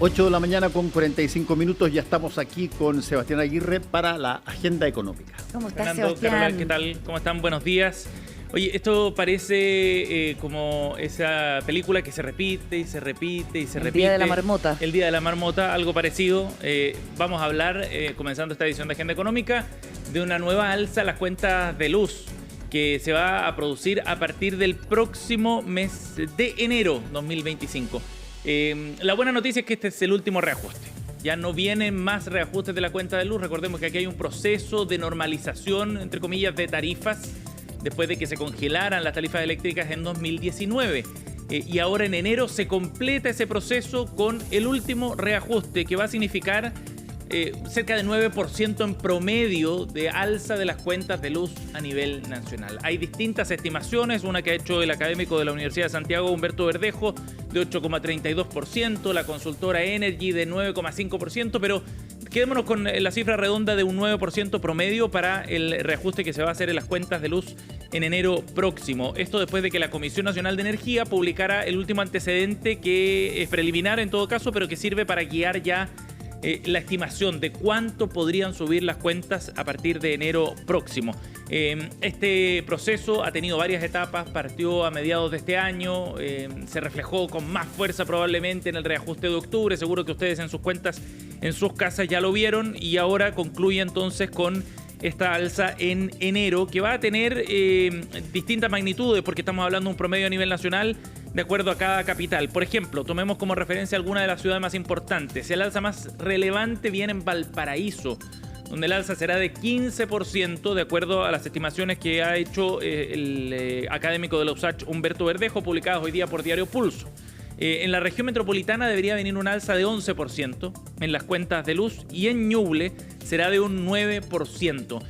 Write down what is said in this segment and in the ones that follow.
8 de la mañana con 45 minutos, ya estamos aquí con Sebastián Aguirre para la agenda económica. ¿Cómo estás, Fernando, Sebastián? Carola, ¿qué tal? ¿Cómo están? Buenos días. Oye, esto parece como esa película que se repite y se repite y se repite. El Día de la Marmota. El Día de la Marmota, algo parecido. Vamos a hablar, comenzando esta edición de Agenda Económica, de una nueva alza a las cuentas de luz que se va a producir a partir del próximo mes de enero 2025. La buena noticia es que este es el último reajuste. Ya no vienen más reajustes de la cuenta de luz. Recordemos que aquí hay un proceso de normalización, entre comillas, de tarifas, después de que se congelaran las tarifas eléctricas en 2019. Y ahora en enero se completa ese proceso con el último reajuste, que va a significar cerca de 9% en promedio de alza de las cuentas de luz a nivel nacional. Hay distintas estimaciones, una que ha hecho el académico de la Universidad de Santiago, Humberto Verdejo, de 8,32%, la consultora Energy de 9,5%, pero quedémonos con la cifra redonda de un 9% promedio para el reajuste que se va a hacer en las cuentas de luz en enero próximo. Esto después de que la Comisión Nacional de Energía publicara el último antecedente, que es preliminar en todo caso, pero que sirve para guiar ya la estimación de cuánto podrían subir las cuentas a partir de enero próximo. Este proceso ha tenido varias etapas, partió a mediados de este año, se reflejó con más fuerza probablemente en el reajuste de octubre, seguro que ustedes en sus cuentas, en sus casas ya lo vieron, y ahora concluye entonces con esta alza en enero, que va a tener distintas magnitudes, porque estamos hablando de un promedio a nivel nacional de acuerdo a cada capital. Por ejemplo, tomemos como referencia alguna de las ciudades más importantes. El alza más relevante viene en Valparaíso, donde el alza será de 15%, de acuerdo a las estimaciones que ha hecho el académico de la USACH, Humberto Verdejo, publicadas hoy día por Diario Pulso. En la región metropolitana debería venir un alza de 11% en las cuentas de luz, y en Ñuble será de un 9%.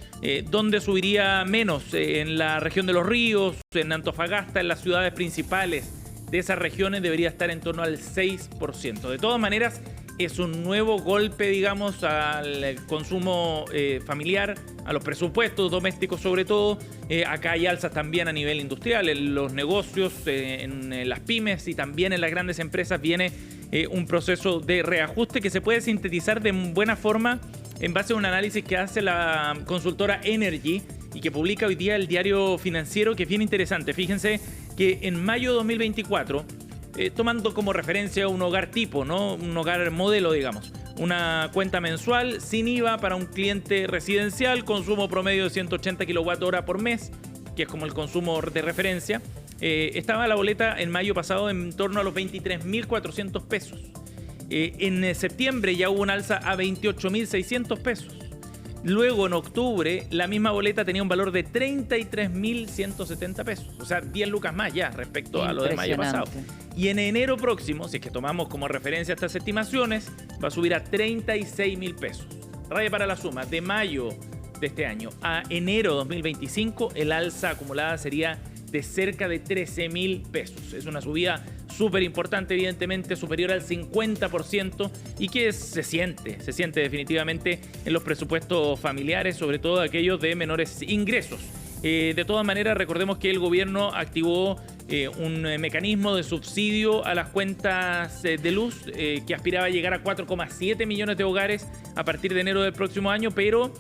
¿Dónde subiría menos? En la región de Los Ríos, en Antofagasta, en las ciudades principales de esas regiones debería estar en torno al 6%. De todas maneras, es un nuevo golpe, digamos, al consumo familiar, a los presupuestos domésticos sobre todo. Acá hay alzas también a nivel industrial, en los negocios, en las pymes y también en las grandes empresas viene un proceso de reajuste que se puede sintetizar de buena forma en base a un análisis que hace la consultora Energy y que publica hoy día el Diario Financiero, que es bien interesante. Fíjense que en mayo de 2024, tomando como referencia un hogar tipo, ¿no? Un hogar modelo, digamos, una cuenta mensual sin IVA para un cliente residencial, consumo promedio de 180 kWh por mes, que es como el consumo de referencia, estaba la boleta en mayo pasado en torno a los 23.400 pesos. En septiembre ya hubo un alza a 28.600 pesos. Luego, en octubre, la misma boleta tenía un valor de 33.170 pesos. O sea, 10 lucas más ya respecto a lo de mayo pasado. Y en enero próximo, si es que tomamos como referencia estas estimaciones, va a subir a 36.000 pesos. Raya para la suma, de mayo de este año a enero 2025, el alza acumulada sería de cerca de 13.000 pesos. Es una subida súper importante, evidentemente superior al 50%, y que se siente definitivamente en los presupuestos familiares, sobre todo aquellos de menores ingresos. De todas maneras, recordemos que el gobierno activó un mecanismo de subsidio a las cuentas de luz que aspiraba a llegar a 4,7 millones de hogares a partir de enero del próximo año, pero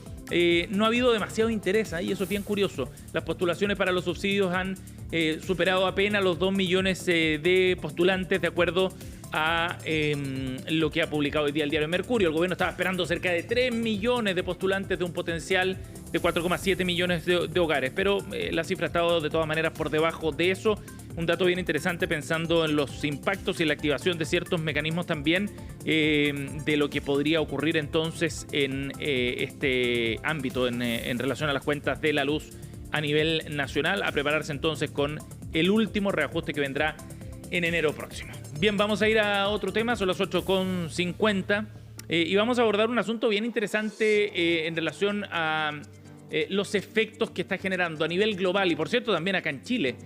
no ha habido demasiado interés ahí, eso es bien curioso. Las postulaciones para los subsidios han superado apenas los 2 millones de postulantes, de acuerdo a lo que ha publicado hoy día el diario Mercurio. El gobierno estaba esperando cerca de 3 millones de postulantes de un potencial de 4,7 millones de hogares, pero la cifra ha estado de todas maneras por debajo de eso. Un dato bien interesante pensando en los impactos y la activación de ciertos mecanismos también de lo que podría ocurrir entonces en este ámbito en relación a las cuentas de la luz a nivel nacional, a prepararse entonces con el último reajuste que vendrá en enero próximo. Bien, vamos a ir a otro tema, son las 8:50 y vamos a abordar un asunto bien interesante en relación a los efectos que está generando a nivel global y, por cierto, también acá en Chile,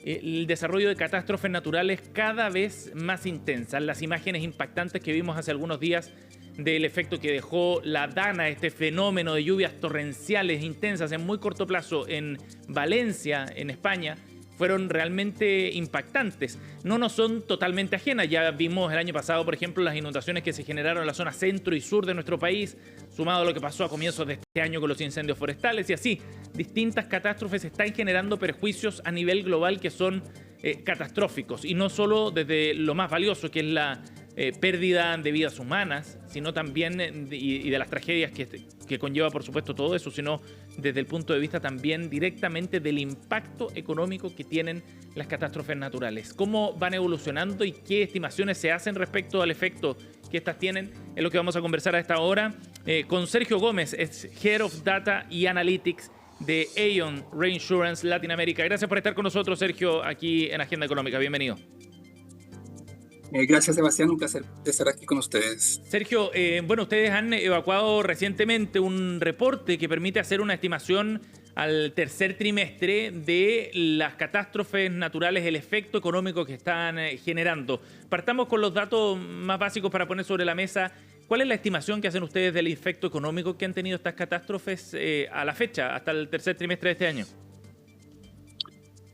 el desarrollo de catástrofes naturales cada vez más intensas. Las imágenes impactantes que vimos hace algunos días del efecto que dejó la Dana, este fenómeno de lluvias torrenciales intensas en muy corto plazo en Valencia, en España, fueron realmente impactantes. No nos son totalmente ajenas. Ya vimos el año pasado, por ejemplo, las inundaciones que se generaron en la zona centro y sur de nuestro país, sumado a lo que pasó a comienzos de este año con los incendios forestales, y así, distintas catástrofes están generando perjuicios a nivel global que son catastróficos, y no solo desde lo más valioso, que es la pérdida de vidas humanas, sino también y de las tragedias que conlleva, por supuesto, todo eso, sino desde el punto de vista también directamente del impacto económico que tienen las catástrofes naturales. ¿Cómo van evolucionando y qué estimaciones se hacen respecto al efecto que estas tienen? Es lo que vamos a conversar a esta hora con Sergio Gómez, es Head of Data y Analytics de Aon Reinsurance Latinoamérica. Gracias por estar con nosotros, Sergio, aquí en Agenda Económica. Bienvenido. Gracias, Sebastián. Un placer estar aquí con ustedes. Sergio, bueno, ustedes han evacuado recientemente un reporte que permite hacer una estimación al tercer trimestre de las catástrofes naturales, el efecto económico que están generando. Partamos con los datos más básicos para poner sobre la mesa. ¿Cuál es la estimación que hacen ustedes del efecto económico que han tenido estas catástrofes a la fecha, hasta el tercer trimestre de este año?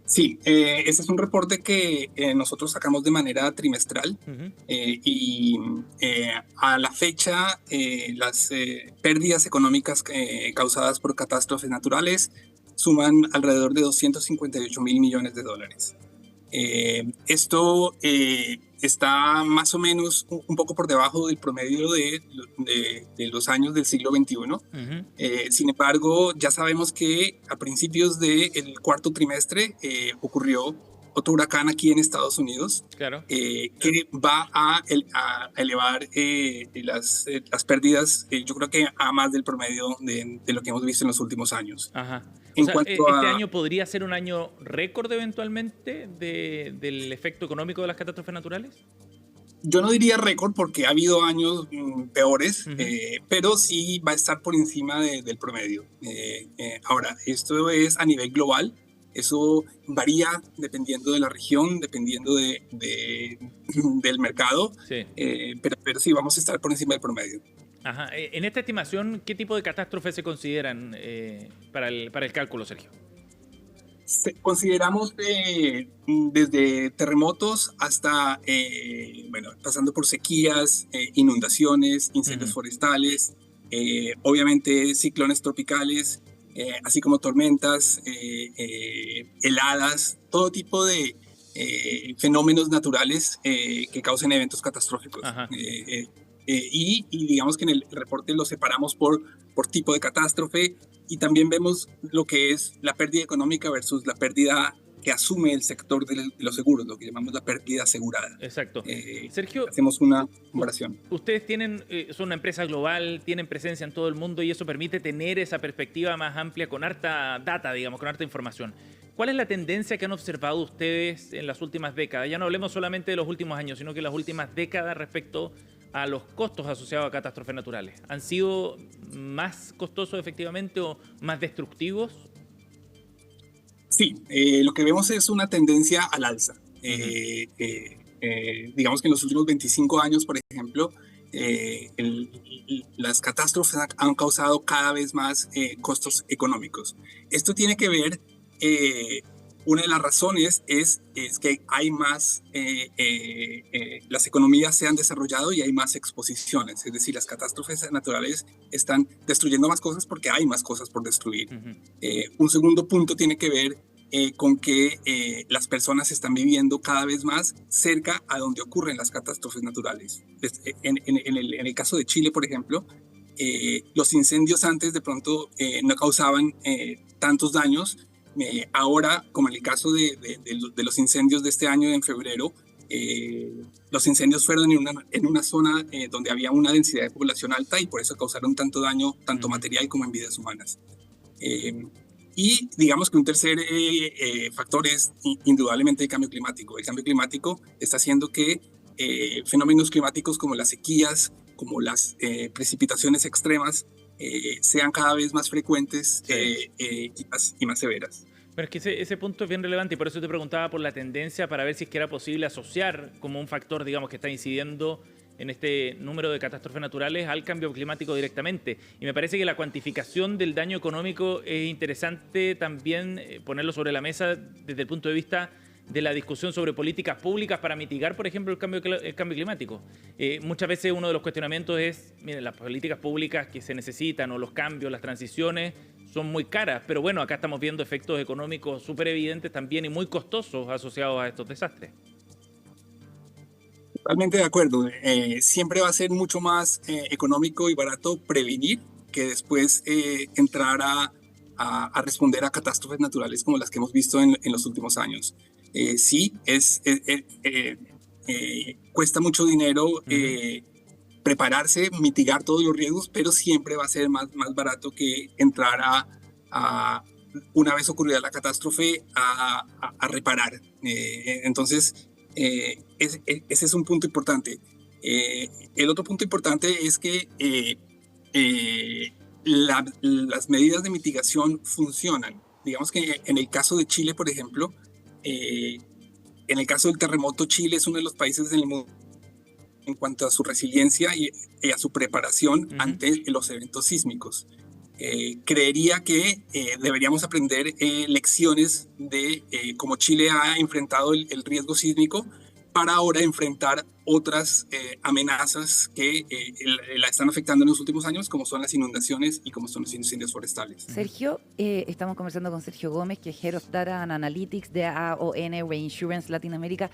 Sí, este es un reporte que nosotros sacamos de manera trimestral. A la fecha las pérdidas económicas causadas por catástrofes naturales suman alrededor de 258 mil millones de dólares. Esto está más o menos un poco por debajo del promedio de los años del siglo XXI. Sin embargo, ya sabemos que a principios del cuarto trimestre ocurrió otro huracán aquí en Estados Unidos, claro, que va a elevar las pérdidas, yo creo que a más del promedio de lo que hemos visto en los últimos años. Ajá. O sea, ¿este año podría ser un año récord eventualmente del efecto económico de las catástrofes naturales? Yo no diría récord porque ha habido años peores, pero sí va a estar por encima del promedio. Ahora, esto es a nivel global. Eso varía dependiendo de la región, dependiendo del mercado, sí. Pero sí, vamos a estar por encima del promedio. Ajá. En esta estimación, ¿qué tipo de catástrofes se consideran para el cálculo, Sergio? Consideramos desde terremotos hasta, pasando por sequías, inundaciones, incendios forestales, obviamente ciclones tropicales, así como tormentas, heladas, todo tipo de fenómenos naturales que causen eventos catastróficos. Y digamos que en el reporte lo separamos por tipo de catástrofe, y también vemos lo que es la pérdida económica versus la pérdida que asume el sector de los seguros, lo que llamamos la pérdida asegurada. Exacto. Sergio, hacemos una comparación. Ustedes son una empresa global, tienen presencia en todo el mundo, y eso permite tener esa perspectiva más amplia con harta data, digamos, con harta información. ¿Cuál es la tendencia que han observado ustedes en las últimas décadas? Ya no hablemos solamente de los últimos años, sino que las últimas décadas respecto a los costos asociados a catástrofes naturales. ¿Han sido más costosos efectivamente o más destructivos? Sí, lo que vemos es una tendencia al alza. Digamos que en los últimos 25 años, por ejemplo, las catástrofes han causado cada vez más costos económicos. Esto tiene que ver, una de las razones es que hay más, las economías se han desarrollado y hay más exposiciones, es decir, las catástrofes naturales están destruyendo más cosas porque hay más cosas por destruir. Un segundo punto tiene que ver con que las personas están viviendo cada vez más cerca a donde ocurren las catástrofes naturales. En el caso de Chile, por ejemplo, los incendios antes de pronto no causaban tantos daños. Ahora, como en el caso de los incendios de este año en febrero, los incendios fueron en una zona donde había una densidad de población alta, y por eso causaron tanto daño, tanto material como en vidas humanas. Y digamos que un tercer factor es indudablemente el cambio climático. El cambio climático está haciendo que fenómenos climáticos como las sequías, como las precipitaciones extremas, sean cada vez más frecuentes, y más severas. Pero es que ese punto es bien relevante, y por eso te preguntaba por la tendencia para ver si es que era posible asociar como un factor, digamos, que está incidiendo en este número de catástrofes naturales al cambio climático directamente. Y me parece que la cuantificación del daño económico es interesante también ponerlo sobre la mesa desde el punto de vista de la discusión sobre políticas públicas para mitigar, por ejemplo, el cambio climático. Muchas veces uno de los cuestionamientos es, miren, las políticas públicas que se necesitan o los cambios, las transiciones son muy caras, pero bueno, acá estamos viendo efectos económicos súper evidentes también y muy costosos asociados a estos desastres. Totalmente de acuerdo. Siempre va a ser mucho más económico y barato prevenir que después entrar a responder a catástrofes naturales como las que hemos visto en los últimos años. Sí, cuesta mucho dinero prepararse, mitigar todos los riesgos, pero siempre va a ser más barato que entrar una vez ocurrida la catástrofe, a reparar. Entonces, ese es un punto importante. El otro punto importante es que las medidas de mitigación funcionan. Digamos que en el caso de Chile, por ejemplo, en el caso del terremoto, Chile es uno de los países del mundo en cuanto a su resiliencia y a su preparación ante los eventos sísmicos. Creería que deberíamos aprender lecciones de cómo Chile ha enfrentado el riesgo sísmico para ahora enfrentar otras amenazas que la están afectando en los últimos años, como son las inundaciones y como son los incendios forestales. Sergio, estamos conversando con Sergio Gómez, que es Head of Data and Analytics de AON Reinsurance Latinoamérica.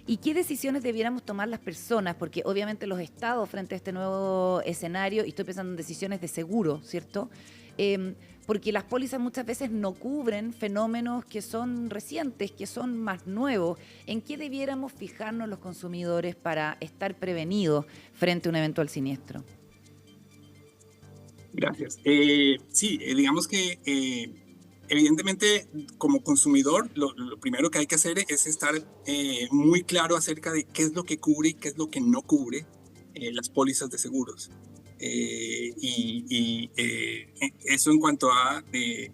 ¿Y qué decisiones debiéramos tomar las personas? Porque obviamente los estados frente a este nuevo escenario, y estoy pensando en decisiones de seguro, ¿cierto? Porque las pólizas muchas veces no cubren fenómenos que son recientes, que son más nuevos. ¿En qué debiéramos fijarnos los consumidores para estar prevenidos frente a un eventual siniestro? Gracias. Sí, digamos que evidentemente como consumidor lo primero que hay que hacer es estar muy claro acerca de qué es lo que cubre y qué es lo que no cubre las pólizas de seguros. Eso en cuanto a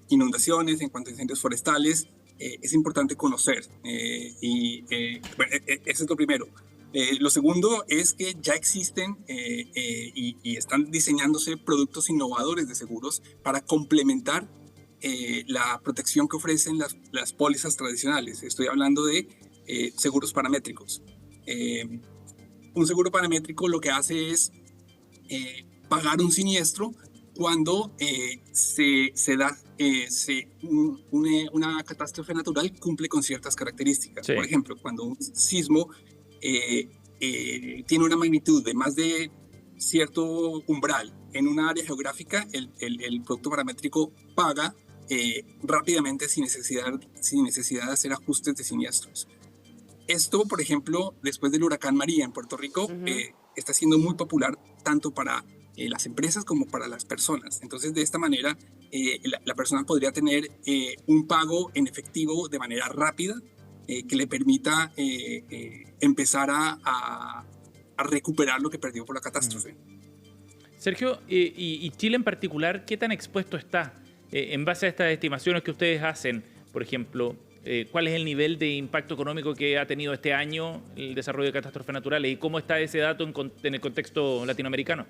inundaciones, en cuanto a incendios forestales, es importante conocer. Bueno, eso es lo primero. Lo segundo es que ya existen y están diseñándose productos innovadores de seguros para complementar la protección que ofrecen las pólizas tradicionales. Estoy hablando de seguros paramétricos. Un seguro paramétrico lo que hace es pagar un siniestro cuando se da una catástrofe natural cumple con ciertas características. Sí. Por ejemplo, cuando un sismo tiene una magnitud de más de cierto umbral en una área geográfica, el producto paramétrico paga rápidamente sin necesidad de hacer ajustes de siniestros. Esto, por ejemplo, después del huracán María en Puerto Rico, está siendo muy popular tanto para las empresas como para las personas. Entonces, de esta manera, la persona podría tener un pago en efectivo de manera rápida que le permita empezar a recuperar lo que perdió por la catástrofe. Sergio, y Chile en particular, ¿qué tan expuesto está? En base a estas estimaciones que ustedes hacen, por ejemplo, ¿cuál es el nivel de impacto económico que ha tenido este año el desarrollo de catástrofes naturales y cómo está ese dato en el contexto latinoamericano?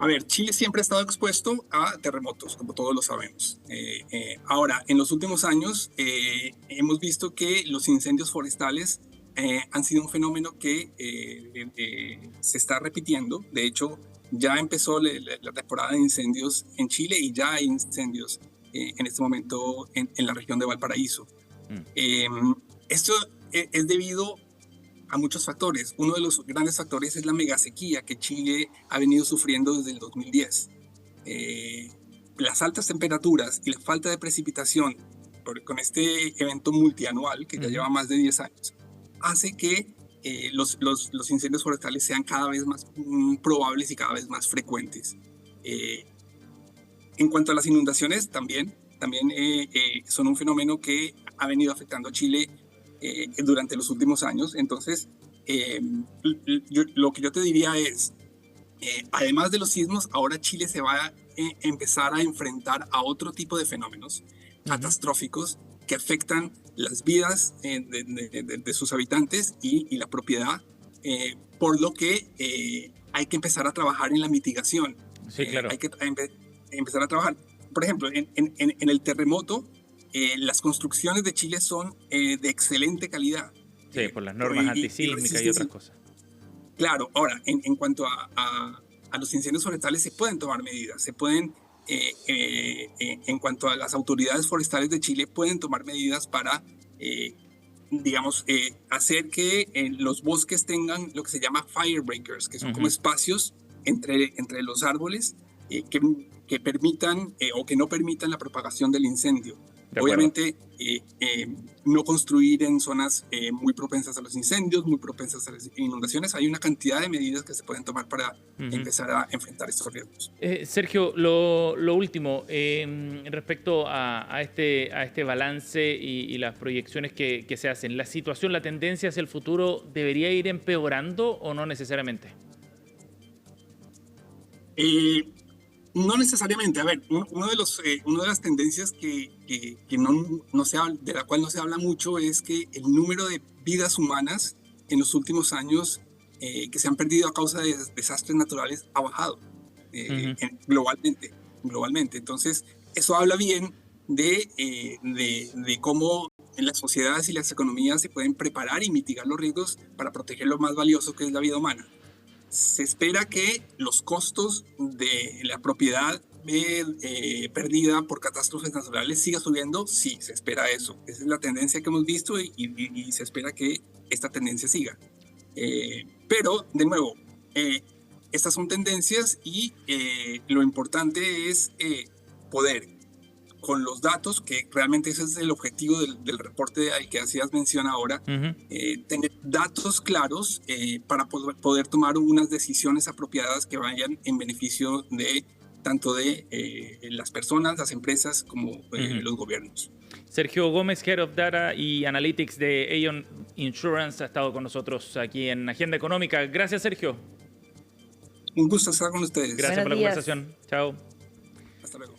A ver, Chile siempre ha estado expuesto a terremotos, como todos lo sabemos. Ahora, en los últimos años hemos visto que los incendios forestales han sido un fenómeno que se está repitiendo. De hecho, ya empezó la temporada de incendios en Chile y ya hay incendios en este momento en la región de Valparaíso. Esto es debido a muchos factores. Uno de los grandes factores es la megasequía que Chile ha venido sufriendo desde el 2010. Las altas temperaturas y la falta de precipitación con este evento multianual que ya lleva más de 10 años hace que los incendios forestales sean cada vez más probables y cada vez más frecuentes. En cuanto a las inundaciones, también son un fenómeno que ha venido afectando a Chile durante los últimos años. Entonces, lo que yo te diría es, además de los sismos, ahora Chile se va a empezar a enfrentar a otro tipo de fenómenos catastróficos que afectan las vidas de sus habitantes y la propiedad por lo que hay que empezar a trabajar en la mitigación. Sí, claro. Hay que empezar a trabajar. Por ejemplo, en el terremoto, las construcciones de Chile son de excelente calidad. Sí, por las normas antisísmicas y otras cosas. Claro, ahora, en cuanto a los incendios forestales, se pueden tomar medidas, se pueden, en cuanto a las autoridades forestales de Chile, pueden tomar medidas para, digamos, hacer que los bosques tengan lo que se llama fire breakers, que son como espacios entre los árboles que permitan o que no permitan la propagación del incendio. Obviamente, no construir en zonas muy propensas a los incendios, muy propensas a las inundaciones. Hay una cantidad de medidas que se pueden tomar para empezar a enfrentar estos riesgos. Sergio, lo último, respecto a este balance y las proyecciones que se hacen, ¿la situación, la tendencia hacia el futuro debería ir empeorando o no necesariamente? No necesariamente. A ver, una de las tendencias que no se habla, de la cual no se habla mucho, es que el número de vidas humanas en los últimos años que se han perdido a causa de desastres naturales ha bajado globalmente. Entonces, eso habla bien de cómo en las sociedades y las economías se pueden preparar y mitigar los riesgos para proteger lo más valioso, que es la vida humana. Se espera que los costos de la propiedad perdida por catástrofes naturales siga subiendo. Sí, se espera eso. Esa es la tendencia que hemos visto y se espera que esta tendencia siga. Pero, de nuevo, estas son tendencias y lo importante es poder, con los datos, que realmente ese es el objetivo del reporte al que hacías mención ahora, tener datos claros para poder tomar unas decisiones apropiadas que vayan en beneficio de tanto de las personas, las empresas, como los gobiernos. Sergio Gómez, Head of Data y Analytics de Aon Insurance, ha estado con nosotros aquí en Agenda Económica. Gracias, Sergio. Un gusto estar con ustedes. Gracias por la conversación. Chao. Hasta luego.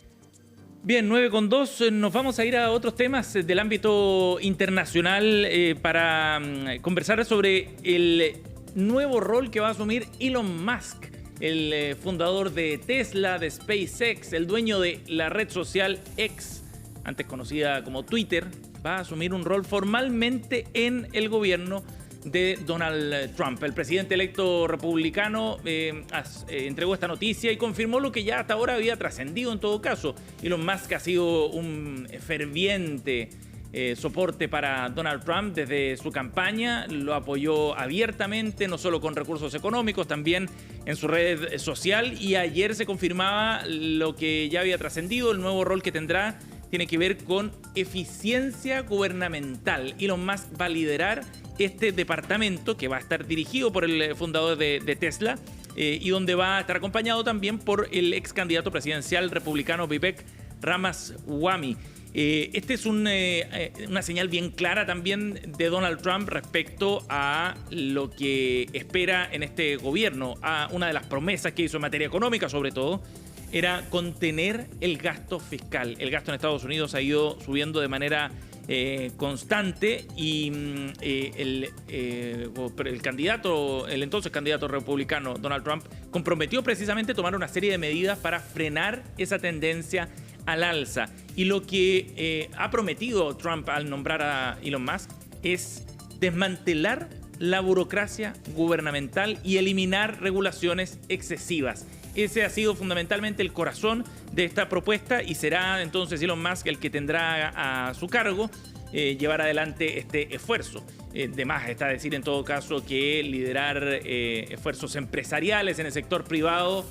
Bien, 9:02, nos vamos a ir a otros temas del ámbito internacional para conversar sobre el nuevo rol que va a asumir Elon Musk, el fundador de Tesla, de SpaceX, el dueño de la red social X, antes conocida como Twitter. Va a asumir un rol formalmente en el gobierno de Donald Trump. El presidente electo republicano entregó esta noticia y confirmó lo que ya hasta ahora había trascendido en todo caso. Elon Musk ha sido un ferviente soporte para Donald Trump desde su campaña, lo apoyó abiertamente, no solo con recursos económicos, también en su red social, y ayer se confirmaba lo que ya había trascendido. El nuevo rol que tendrá tiene que ver con eficiencia gubernamental. Elon Musk va a liderar este departamento que va a estar dirigido por el fundador de Tesla y donde va a estar acompañado también por el ex candidato presidencial republicano Vivek Ramaswamy. Este es una señal bien clara también de Donald Trump respecto a lo que espera en este gobierno. Una de las promesas que hizo en materia económica, sobre todo, era contener el gasto fiscal. El gasto en Estados Unidos ha ido subiendo de manera constante y el entonces candidato republicano Donald Trump comprometió precisamente tomar una serie de medidas para frenar esa tendencia al alza. Y lo que ha prometido Trump al nombrar a Elon Musk es desmantelar la burocracia gubernamental y eliminar regulaciones excesivas. Ese ha sido fundamentalmente el corazón de esta propuesta y será entonces Elon Musk el que tendrá a su cargo llevar adelante este esfuerzo. De más está decir en todo caso que liderar esfuerzos empresariales en el sector privado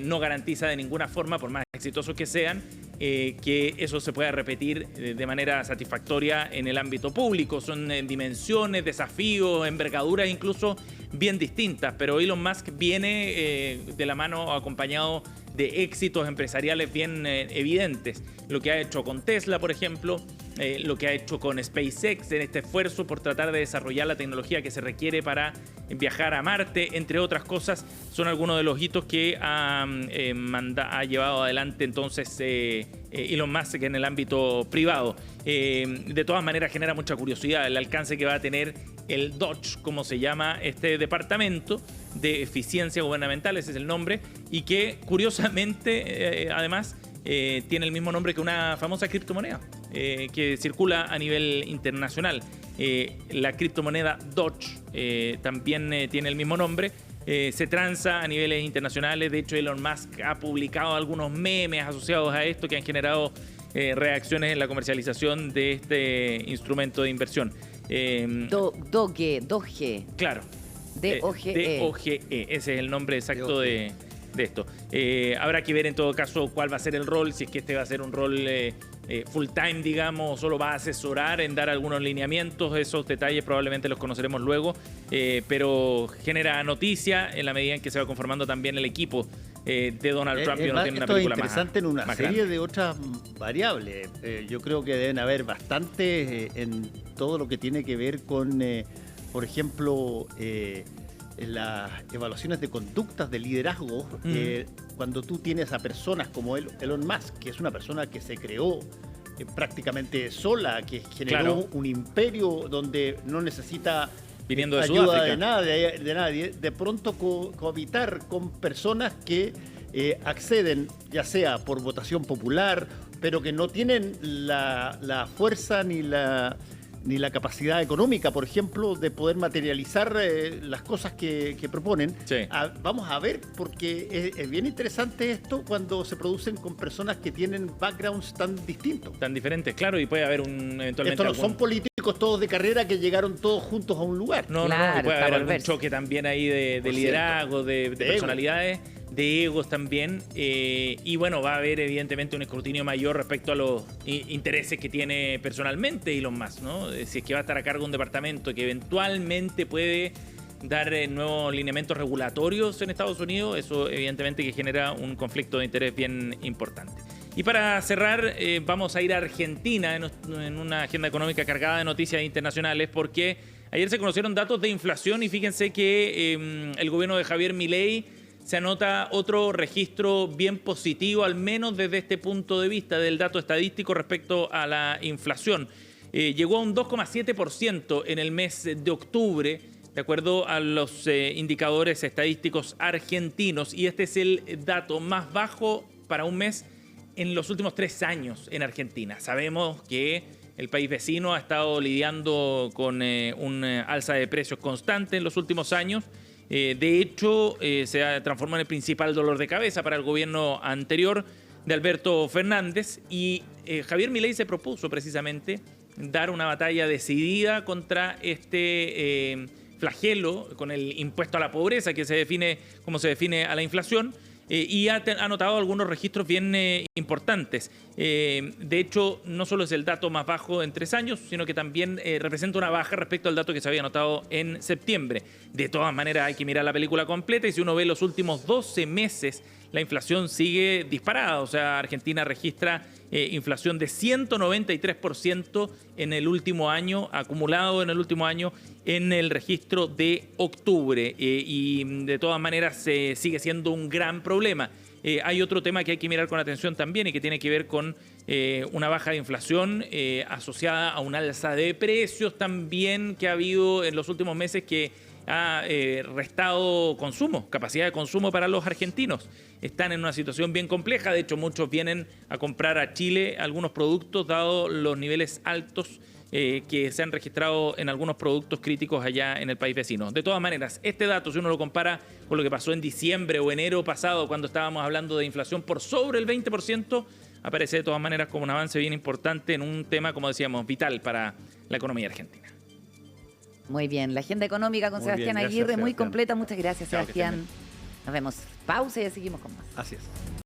no garantiza de ninguna forma, por más exitosos que sean, que eso se pueda repetir de manera satisfactoria en el ámbito público. Son dimensiones, desafíos, envergaduras incluso bien distintas, pero Elon Musk viene de la mano acompañado de éxitos empresariales bien evidentes. Lo que ha hecho con Tesla, por ejemplo, lo que ha hecho con SpaceX en este esfuerzo por tratar de desarrollar la tecnología que se requiere para viajar a Marte, entre otras cosas, son algunos de los hitos que ha llevado adelante entonces Elon Musk en el ámbito privado. De todas maneras genera mucha curiosidad el alcance que va a tener el Dodge, como se llama este departamento de eficiencia gubernamental, ese es el nombre, y que curiosamente, además, tiene el mismo nombre que una famosa criptomoneda que circula a nivel internacional. La criptomoneda Dodge también tiene el mismo nombre. Se transa a niveles internacionales. De hecho, Elon Musk ha publicado algunos memes asociados a esto que han generado reacciones en la comercialización de este instrumento de inversión. Doge. Claro. D-O-G-E. D-O-G-E. Ese es el nombre exacto de esto. Habrá que ver en todo caso cuál va a ser el rol, si es que este va a ser un rol full time, digamos, o solo va a asesorar en dar algunos lineamientos. Esos detalles probablemente los conoceremos luego, pero genera noticia en la medida en que se va conformando también el equipo de Donald Trump y uno tiene una película más. Esto es interesante en una serie grande de otras variables. Yo creo que deben haber bastantes en todo lo que tiene que ver con, por ejemplo, las evaluaciones de conductas de liderazgo. Cuando tú tienes a personas como Elon Musk, que es una persona que se creó prácticamente sola, que generó un imperio donde no necesita viniendo de ayuda Sudáfrica de nadie, de pronto cohabitar con personas que acceden, ya sea por votación popular, pero que no tienen la fuerza ni la capacidad económica, por ejemplo, de poder materializar las cosas que proponen. Sí. Vamos a ver, porque es bien interesante esto cuando se producen con personas que tienen backgrounds tan distintos. tan diferentes, claro, y puede haber eventualmente Estos no son políticos todos de carrera que llegaron todos juntos a un lugar. No, Claro, y puede está haber por algún verse. choque también ahí de liderazgo, de personalidades, de egos también. Y bueno, va a haber evidentemente un escrutinio mayor respecto a los intereses que tiene personalmente Elon Musk, ¿no? Si es que va a estar a cargo de un departamento que eventualmente puede dar nuevos lineamientos regulatorios en Estados Unidos, eso evidentemente que genera un conflicto de interés bien importante. Y para cerrar, vamos a ir a Argentina en una agenda económica cargada de noticias internacionales, porque ayer se conocieron datos de inflación y fíjense que el gobierno de Javier Milei se anota otro registro bien positivo, al menos desde este punto de vista del dato estadístico respecto a la inflación. Llegó a un 2,7% en el mes de octubre, de acuerdo a los indicadores estadísticos argentinos, y este es el dato más bajo para un mes en los últimos 3 años en Argentina. Sabemos que el país vecino ha estado lidiando con una alza de precios constante en los últimos años. De hecho, se transformó en el principal dolor de cabeza para el gobierno anterior de Alberto Fernández, y Javier Milei se propuso precisamente dar una batalla decidida contra este flagelo, con el impuesto a la pobreza, que se define como se define a la inflación. Y ha anotado algunos registros bien importantes. De hecho, no solo es el dato más bajo en 3 años, sino que también representa una baja respecto al dato que se había anotado en septiembre. De todas maneras, hay que mirar la película completa, y si uno ve los últimos 12 meses, la inflación sigue disparada. O sea, Argentina registra inflación de 193% en el último año, acumulado en el último año, en el registro de octubre. Y de todas maneras sigue siendo un gran problema. Hay otro tema que hay que mirar con atención también, y que tiene que ver con una baja de inflación asociada a un alza de precios también que ha habido en los últimos meses, que ha restado consumo, capacidad de consumo para los argentinos. Están en una situación bien compleja. De hecho, muchos vienen a comprar a Chile algunos productos, dado los niveles altos que se han registrado en algunos productos críticos allá en el país vecino. De todas maneras, este dato, si uno lo compara con lo que pasó en diciembre o enero pasado, cuando estábamos hablando de inflación por sobre el 20%, aparece de todas maneras como un avance bien importante en un tema, como decíamos, vital para la economía argentina. Muy bien, la agenda económica con Muy bien, Sebastián gracias, Aguirre, muy Sebastián. completa. Muchas gracias, Chao, que estén Sebastián. Nos vemos. Pausa y ya seguimos con más. Así es.